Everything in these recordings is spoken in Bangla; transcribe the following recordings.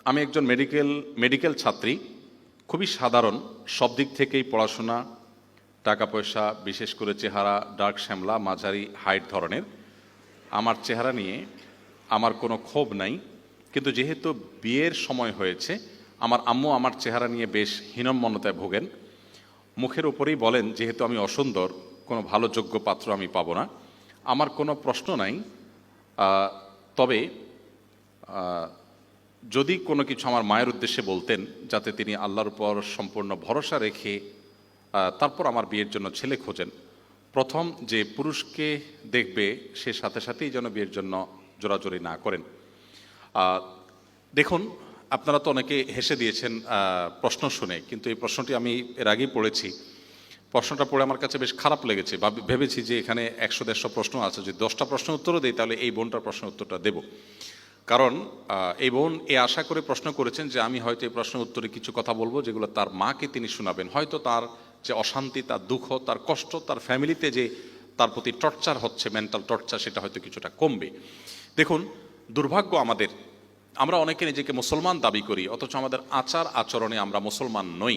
আমি একজন মেডিকেল ছাত্রী, খুবই সাধারণ, সব দিক থেকেই পড়াশোনা, টাকা পয়সা, বিশেষ করে চেহারা ডার্ক শ্যামলা, মাঝারি হাইট ধরনের। আমার চেহারা নিয়ে আমার কোনো ক্ষোভ নাই, কিন্তু যেহেতু বিয়ের সময় হয়েছে, আমার আম্মু আমার চেহারা নিয়ে বেশ হীনম্মন্যতায় ভোগেন। মুখের উপরেই বলেন, যেহেতু আমি অসুন্দর, কোনো ভালো যোগ্য পাত্র আমি পাবো না। আমার কোনো প্রশ্ন নাই, তবে যদি কোনো কিছু আমার মায়ের উদ্দেশ্যে বলতেন, যাতে তিনি আল্লাহর উপর সম্পূর্ণ ভরসা রেখে তারপর আমার বিয়ের জন্য ছেলে খোঁজেন। প্রথম যে পুরুষকে দেখবে সে সাথে সাথেই যেন বিয়ের জন্য জোরাজোরি না করেন। দেখুন, আপনারা তো অনেকে হেসে দিয়েছেন প্রশ্ন শুনে, কিন্তু এই প্রশ্নটি আমি এর আগেই পড়েছি। প্রশ্নটা পড়ে আমার কাছে বেশ খারাপ লেগেছে, ভেবেছি যে এখানে 100-150 প্রশ্ন আছে, যদি 10টা প্রশ্নের উত্তরও দেই তাহলে এই বোনটার প্রশ্নের উত্তরটা দেব। কারণ এই বোন এ আশা করে প্রশ্ন করেছেন যে আমি হয়তো এই প্রশ্নের উত্তরে কিছু কথা বলবো যেগুলো তার মাকে তিনি শোনাবেন, হয়তো তার যে অশান্তি, তার দুঃখ, তার কষ্ট, তার ফ্যামিলিতে যে তার প্রতি টর্চার হচ্ছে, মেন্টাল টর্চার, সেটা হয়তো কিছুটা কমবে। দেখুন, দুর্ভাগ্য আমাদের, আমরা অনেকে নিজেকে মুসলমান দাবি করি, অথচ আমাদের আচার আচরণে আমরা মুসলমান নই।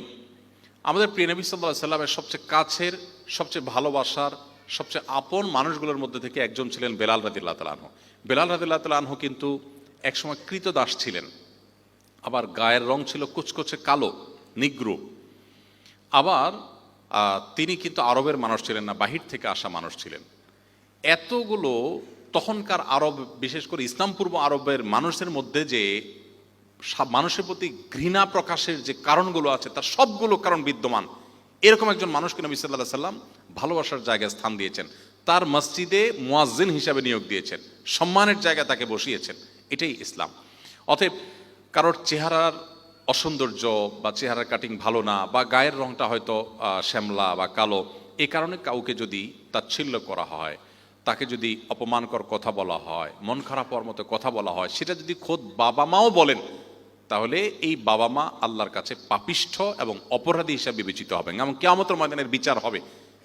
আমাদের প্রিয় নবী সাল্লাল্লাহু আলাইহি সাল্লামের সবচেয়ে কাছের, সবচেয়ে ভালোবাসার, সবচেয়ে আপন মানুষগুলোর মধ্যে থেকে একজন ছিলেন বেলাল রাদিয়াল্লাহু তাআলা আনহু। বেলাল রাদিয়াল্লাহু তাআলা আনহু কিন্তু একসময় কৃতদাস ছিলেন, আবার গায়ের রং ছিল কুচকুচে কালো, নিগ্রো। আবার তিনি কিন্তু আরবের মানুষ ছিলেন না, বাহির থেকে আসা মানুষ ছিলেন। এতগুলো তখনকার আরব, বিশেষ করে ইসলাম পূর্ব আরবের মানুষের মধ্যে যে মানুষের প্রতি ঘৃণা প্রকাশের যে কারণগুলো আছে, তার সবগুলো কারণ বিদ্যমান। এরকম একজন মানুষকে নবী সাল্লাল্লাহু আলাইহি সাল্লাম ভালোবাসার জায়গায় স্থান দিয়েছেন, তার মসজিদে মুয়াজ্জিন হিসাবে নিয়োগ দিয়েছেন, সম্মানের জায়গায় তাকে বসিয়েছেন। এটাই ইসলাম। অতএব কারোর চেহারার অসৌন্দর্য বা চেহারার কাটিং ভালো না, বা গায়ের রংটা হয়তো শ্যামলা বা কালো, এ কারণে কাউকে যদি তাচ্ছিল্য করা হয়, তাকে যদি অপমানকর কথা বলা হয়, মন খারাপ হওয়ার মতো কথা বলা হয়, সেটা যদি খোদ বাবা মাও বলেন, তাহলে এই বাবা মা আল্লাহর কাছে পাপিষ্ঠ এবং অপরাধী হিসাবে বিবেচিত হবেন, এবং কিয়ামতের ময়দানের বিচার হবে।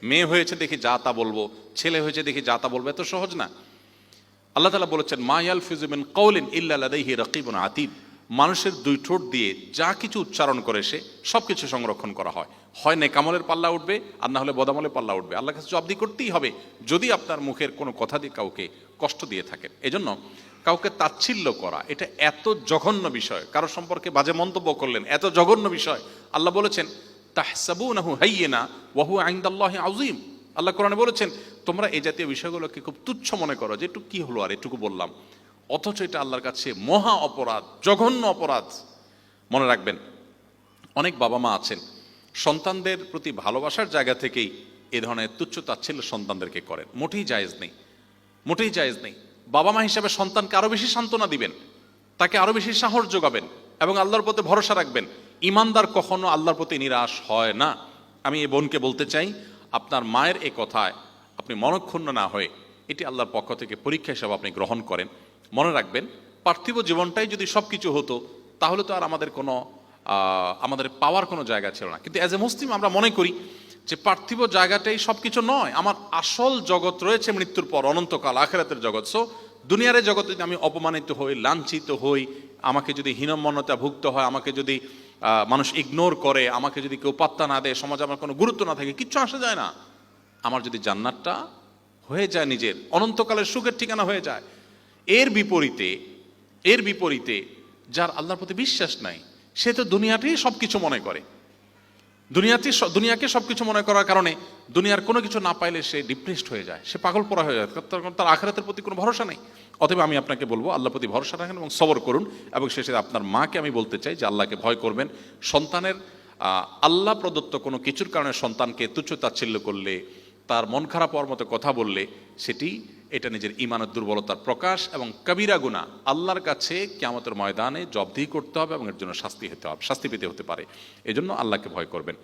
মেয়ে হয়েছে দেখি যা তা বলবো, ছেলে হয়েছে দেখি যা তা বলবো, এত সহজ না। আল্লাহ তাআলা বলেছেন, মা ইয়ালফিযু মিন কাওলিন ইল্লা লাদাইহি রাকিবুন আতীদ। মানুষের দুই ঠোঁট দিয়ে যা কিছু উচ্চারণ করে সে সব কিছু সংরক্ষণ করা হয়। হয় নেকামলের পাল্লা উঠবে, আর না হলে বদামলের পাল্লা উঠবে। আল্লাহর কাছে জবাবদিহি করতেই হবে যদি আপনার মুখের কোনো কথা দিয়ে কাউকে কষ্ট দিয়ে থাকেন। এজন্য কাউকে তাচ্ছিল্য করা এটা এত জঘন্য বিষয়, কারো সম্পর্কে বাজে মন্তব্য করলেন, এত জঘন্য বিষয়। আল্লাহ বলেছেন, তাহসাবুনাহু হাইয়িনা ওয়া হুয়া ইনদাল্লাহি আযীম। আল্লাহ কোরআনে বলেছেন, তোমরা এই জাতীয় বিষয়গুলোকে খুব তুচ্ছ মনে করো, যে একটু কি হলো আর এটুকু বললাম, অথচ এটা আল্লাহর কাছে মহা অপরাধ, জঘন্য অপরাধ। মনে রাখবেন, অনেক বাবা মা আছেন সন্তানদের প্রতি ভালোবাসার জায়গা থেকেই এ ধরনের তুচ্ছ তাচ্ছিল্য সন্তানদেরকে করেন। মোটেই জায়েজ নেই, মোটেই জায়েজ নেই। বাবা মা হিসাবে সন্তানকে আরো বেশি সান্ত্বনা দিবেন, তাকে আরো বেশি সাহস যোগাবেন, এবং আল্লাহর প্রতি ভরসা রাখবেন। ইমানদার কখনো আল্লাহর প্রতি নিরাশ হয় না। আমি এই বোনকে বলতে চাই, আপনার মায়ের এ কথায় আপনি মনক্ষুণ্ণ না হয়ে এটি আল্লাহর পক্ষ থেকে পরীক্ষা হিসাবে আপনি গ্রহণ করেন। মনে রাখবেন, পার্থিব জীবনটাই যদি সব কিছু হতো, তাহলে তো আর আমাদের পাওয়ার কোনো জায়গা ছিল না। কিন্তু অ্যাজ এ মুসলিম আমরা মনে করি যে পার্থিব জায়গাটাই সব কিছু নয়, আমার আসল জগৎ রয়েছে মৃত্যুর পর, অনন্তকাল, আখিরাতের জগৎ। সো দুনিয়ার জগতে যদি আমি অপমানিত হই, লাঞ্ছিত হই, আমাকে যদি হীনম্মন্যতা ভুগতে হয়, আমাকে যদি মানুষ ইগনোর করে, আমাকে যদি কেউ পাত্তা না দেয়, সমাজে আমার কোনো গুরুত্ব না থাকে, কিচ্ছু আসে যায় না। আমার যদি জান্নাতটা হয়ে যায়, নিজের অনন্তকালের সুখের ঠিকানা হয়ে যায়। এর বিপরীতে যার আল্লাহর প্রতি বিশ্বাস নাই, সে তো দুনিয়াতেই সবকিছু মনে করে। দুনিয়াকে সবকিছু মনে করার কারণে দুনিয়ার কোনো কিছু না পাইলে সে ডিপ্রেসড হয়ে যায়, সে পাগল পড়া হয়ে যায়, তার আখিরাতের প্রতি কোনো ভরসা নেই। অতএব আমি আপনাকে বলবো, আল্লাহর প্রতি ভরসা রাখেন এবং সবর করুন। এবং শেষে আপনার মাকে আমি বলতে চাই যে আল্লাহকে ভয় করবেন। সন্তানের আল্লাহ প্রদত্ত কোনো কিছুর কারণে সন্তানকে তুচ্ছ তাচ্ছিল্য করলে, তার মন খারাপ হওয়ার মতো কথা বললে, এটা নিজের ঈমানের দুর্বলতার প্রকাশ এবং কবিরা গুনাহ। আল্লাহর কাছে কিয়ামতের ময়দানে জবাবদিহি করতে হবে এবং এর জন্য শাস্তি পেতে হতে পারে। এজন্য আল্লাহকে ভয় করবেন।